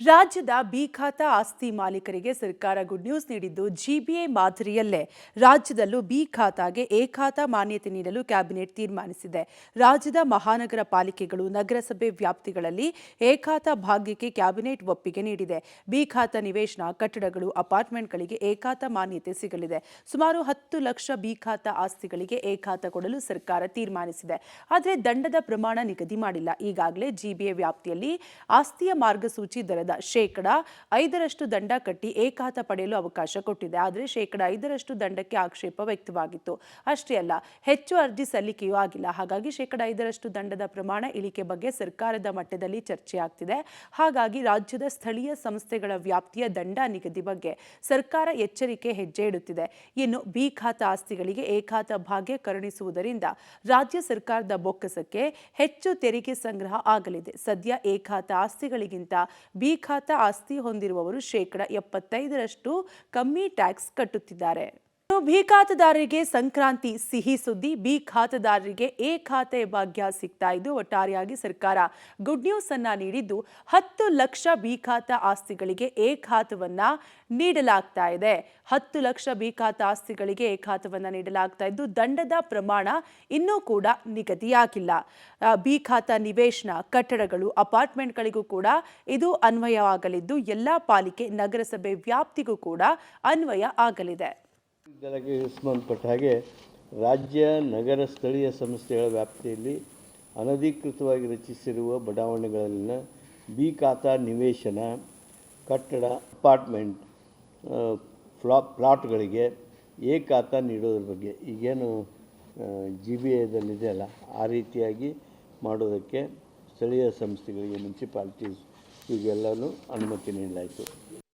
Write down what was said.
ರಾಜ್ಯದ ಬಿ ಖಾತಾ ಆಸ್ತಿ ಮಾಲೀಕರಿಗೆ ಸರ್ಕಾರ ಗುಡ್ ನ್ಯೂಸ್ ನೀಡಿದ್ದು, ಜಿಬಿಎ ಮಾದರಿಯಲ್ಲೇ ರಾಜ್ಯದಲ್ಲೂ ಬಿ ಖಾತಾಗೆ ಎ ಖಾತಾ ಮಾನ್ಯತೆ ನೀಡಲು ಕ್ಯಾಬಿನೆಟ್ ತೀರ್ಮಾನಿಸಿದೆ. ರಾಜ್ಯದ ಮಹಾನಗರ ಪಾಲಿಕೆಗಳು, ನಗರಸಭೆ ವ್ಯಾಪ್ತಿಗಳಲ್ಲಿ ಎ ಖಾತಾ ಭಾಗ್ಯಕ್ಕೆ ಕ್ಯಾಬಿನೆಟ್ ಒಪ್ಪಿಗೆ ನೀಡಿದೆ. ಬಿ ಖಾತಾ ನಿವೇಶನ, ಕಟ್ಟಡಗಳು, ಅಪಾರ್ಟ್ಮೆಂಟ್ಗಳಿಗೆ ಎ ಖಾತಾ ಮಾನ್ಯತೆ ಸಿಗಲಿದೆ. ಸುಮಾರು 10 ಲಕ್ಷ ಬಿ ಖಾತಾ ಆಸ್ತಿಗಳಿಗೆ ಎ ಖಾತಾ ಕೊಡಲು ಸರ್ಕಾರ ತೀರ್ಮಾನಿಸಿದೆ. ಆದರೆ ದಂಡದ ಪ್ರಮಾಣ ನಿಗದಿ ಮಾಡಿಲ್ಲ. ಈಗಾಗಲೇ ಜಿಬಿಎ ವ್ಯಾಪ್ತಿಯಲ್ಲಿ ಆಸ್ತಿಯ ಮಾರ್ಗಸೂಚಿ ದರದ ಶೇಕಡ 5ರಷ್ಟು ದಂಡ ಕಟ್ಟಿ ಎ ಖಾತಾ ಪಡೆಯಲು ಅವಕಾಶ ಕೊಟ್ಟಿದೆ. ಆದರೆ ಶೇಕಡ 5ರಷ್ಟು ದಂಡಕ್ಕೆ ಆಕ್ಷೇಪ ವ್ಯಕ್ತವಾಗಿತ್ತು. ಅಷ್ಟೇ ಅಲ್ಲ, ಹೆಚ್ಚು ಅರ್ಜಿ ಸಲ್ಲಿಕೆಯೂ ಆಗಿಲ್ಲ. ಹಾಗಾಗಿ ಶೇಕಡ 5ರಷ್ಟು ದಂಡದ ಪ್ರಮಾಣ ಇಳಿಕೆ ಬಗ್ಗೆ ಸರ್ಕಾರದ ಮಟ್ಟದಲ್ಲಿ ಚರ್ಚೆಯಾಗ್ತಿದೆ. ಹಾಗಾಗಿ ರಾಜ್ಯದ ಸ್ಥಳೀಯ ಸಂಸ್ಥೆಗಳ ವ್ಯಾಪ್ತಿಯ ದಂಡ ನಿಗದಿ ಬಗ್ಗೆ ಸರ್ಕಾರ ಎಚ್ಚರಿಕೆ ಹೆಜ್ಜೆ ಇಡುತ್ತಿದೆ. ಇನ್ನು ಬಿ ಖಾತಾ ಆಸ್ತಿಗಳಿಗೆ ಎ ಖಾತಾ ಭಾಗ್ಯ ಕರುಣಿಸುವುದರಿಂದ ರಾಜ್ಯ ಸರ್ಕಾರದ ಬೊಕ್ಕಸಕ್ಕೆ ಹೆಚ್ಚು ತೆರಿಗೆ ಸಂಗ್ರಹ ಆಗಲಿದೆ. ಸದ್ಯ ಎ ಖಾತಾ ಆಸ್ತಿಗಳಿಗಿಂತ ಬಿ ಖಾತಾ ಆಸ್ತಿ ಹೊಂದಿರುವವರು ಶೇಕಡ 75ರಷ್ಟು ಕಮ್ಮಿ ಟ್ಯಾಕ್ಸ್ ಕಟ್ಟುತ್ತಿದ್ದಾರೆ. ಬಿ ಖಾತೆದಾರರಿಗೆ ಸಂಕ್ರಾಂತಿ ಸಿಹಿ ಸುದ್ದಿ. ಬಿ ಖಾತೆದಾರರಿಗೆ ಎ ಖಾತೆ ಭಾಗ್ಯ ಸಿಗ್ತಾ ಇದ್ದು, ಒಟ್ಟಾರೆಯಾಗಿ ಸರ್ಕಾರ ಗುಡ್ ನ್ಯೂಸ್ ಅನ್ನ ನೀಡಿದ್ದು, 10 ಲಕ್ಷ ಬಿ ಖಾತಾ ಆಸ್ತಿಗಳಿಗೆ ಎ ಖಾತವನ್ನ ನೀಡಲಾಗ್ತಾ ಇದೆ. 10 ಲಕ್ಷ ಬಿ ಖಾತಾ ಆಸ್ತಿಗಳಿಗೆ ಎ ಖಾತವನ್ನ ನೀಡಲಾಗ್ತಾ ಇದ್ದು, ದಂಡದ ಪ್ರಮಾಣ ಇನ್ನೂ ಕೂಡ ನಿಗದಿಯಾಗಿಲ್ಲ. ಬಿ ಖಾತಾ ನಿವೇಶನ, ಕಟ್ಟಡಗಳು, ಅಪಾರ್ಟ್ಮೆಂಟ್ಗಳಿಗೂ ಕೂಡ ಇದು ಅನ್ವಯವಾಗಲಿದ್ದು, ಎಲ್ಲಾ ಪಾಲಿಕೆ, ನಗರಸಭೆ ವ್ಯಾಪ್ತಿಗೂ ಕೂಡ ಅನ್ವಯ ಆಗಲಿದೆ. ಇದಕ್ಕೆ ಸಂಬಂಧಪಟ್ಟ ಹಾಗೆ ರಾಜ್ಯ ನಗರ ಸ್ಥಳೀಯ ಸಂಸ್ಥೆಗಳ ವ್ಯಾಪ್ತಿಯಲ್ಲಿ ಅನಧಿಕೃತವಾಗಿ ರಚಿಸಿರುವ ಬಡಾವಣೆಗಳಲ್ಲಿನ ಬಿ ಖಾತಾ ನಿವೇಶನ, ಕಟ್ಟಡ, ಅಪಾರ್ಟ್ಮೆಂಟ್, ಪ್ಲಾಟ್ಗಳಿಗೆ ಎ ಖಾತಾ ನೀಡೋದ್ರ ಬಗ್ಗೆ ಈಗೇನು ಜಿಬಿಎದಲ್ಲಿದೆಯಲ್ಲ, ಆ ರೀತಿಯಾಗಿ ಮಾಡೋದಕ್ಕೆ ಸ್ಥಳೀಯ ಸಂಸ್ಥೆಗಳಿಗೆ, ಮುನ್ಸಿಪಾಲಿಟೀಸ್ ಇವೆಲ್ಲವೂ ಅನುಮತಿ ನೀಡಲಾಯಿತು.